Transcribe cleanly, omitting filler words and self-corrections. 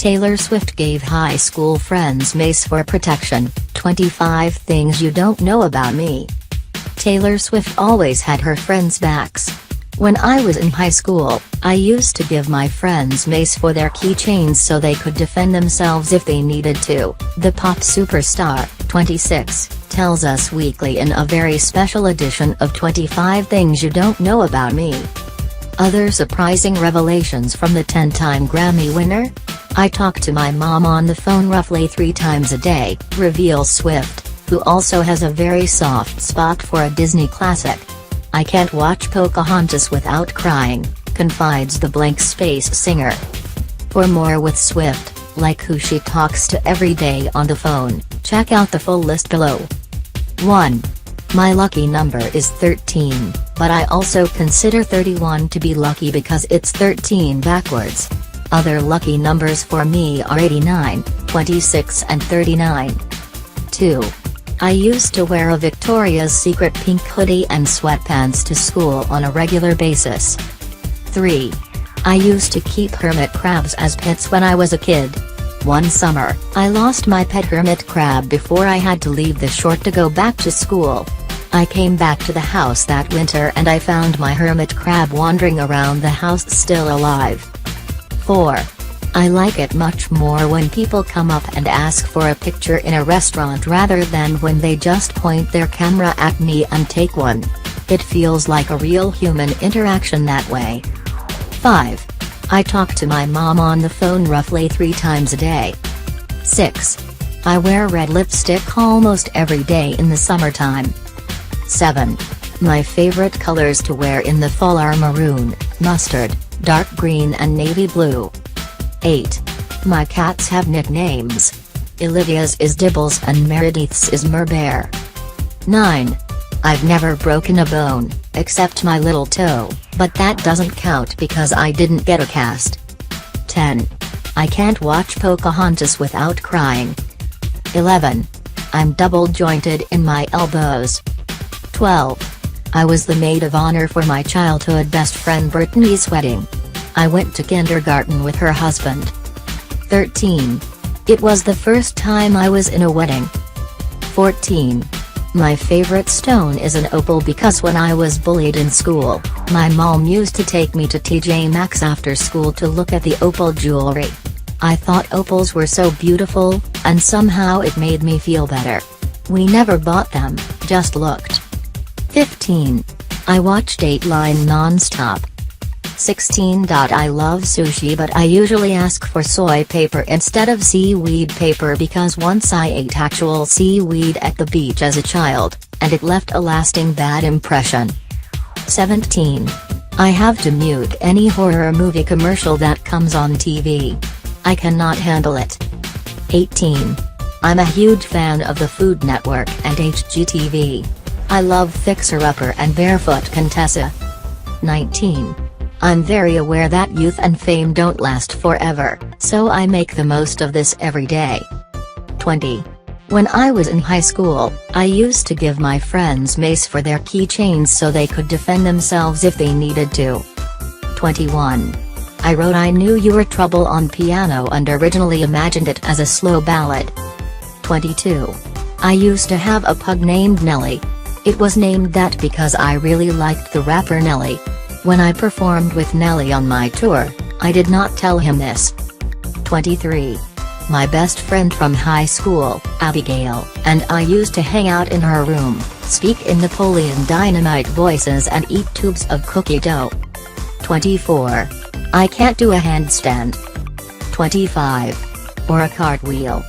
Taylor Swift gave high school friends Mace for protection. 25 things you don't know about me. Taylor Swift always had her friends' backs. When I was in high school, I used to give my friends Mace for their keychains so they could defend themselves if they needed to, the pop superstar, 26, tells us weekly in a very special edition of 25 Things You Don't Know About Me. Other surprising revelations from the 10-time Grammy winner? I talk to my mom on the phone roughly 3 times a day, reveals Swift, who also has a very soft spot for a Disney classic. I can't watch Pocahontas without crying, confides the Blank Space singer. For more with Swift, like who she talks to every day on the phone, check out the full list below. 1. My lucky number is 13, but I also consider 31 to be lucky because it's 13 backwards. Other lucky numbers for me are 89, 26 and 39. 2. I used to wear a Victoria's Secret pink hoodie and sweatpants to school on a regular basis. 3. I used to keep hermit crabs as pets when I was a kid. One summer, I lost my pet hermit crab before I had to leave the shore to go back to school. I came back to the house that winter and I found my hermit crab wandering around the house still alive. 4. I like it much more when people come up and ask for a picture in a restaurant rather than when they just point their camera at me and take one. It feels like a real human interaction that way. 5. I talk to my mom on the phone roughly 3 times a day. 6. I wear red lipstick almost every day in the summertime. 7. My favorite colors to wear in the fall are maroon, mustard, dark green and navy blue. 8. My cats have nicknames. Olivia's is Dibbles and Meredith's is Merbear. 9. I've never broken a bone, except my little toe, but that doesn't count because I didn't get a cast. 10. I can't watch Pocahontas without crying. 11. I'm double-jointed in my elbows. 12. I was the maid of honor for my childhood best friend Brittany's wedding. I went to kindergarten with her husband. 13. It was the first time I was in a wedding. 14. My favorite stone is an opal because when I was bullied in school, my mom used to take me to TJ Maxx after school to look at the opal jewelry. I thought opals were so beautiful, and somehow it made me feel better. We never bought them, just looked. 15. I watch Dateline non-stop. 16. I love sushi but I usually ask for soy paper instead of seaweed paper because once I ate actual seaweed at the beach as a child, and it left a lasting bad impression. 17. I have to mute any horror movie commercial that comes on TV. I cannot handle it. 18. I'm a huge fan of the Food Network and HGTV. I love Fixer Upper and Barefoot Contessa. 19. I'm very aware that youth and fame don't last forever, so I make the most of this every day. 20. When I was in high school, I used to give my friends Mace for their keychains so they could defend themselves if they needed to. 21. I wrote I Knew You Were Trouble on piano and originally imagined it as a slow ballad. 22. I used to have a pug named Nelly. It was named that because I really liked the rapper Nelly. When I performed with Nelly on my tour, I did not tell him this. 23. My best friend from high school, Abigail, and I used to hang out in her room, speak in Napoleon Dynamite voices and eat tubes of cookie dough. 24. I can't do a handstand. 25. Or a cartwheel.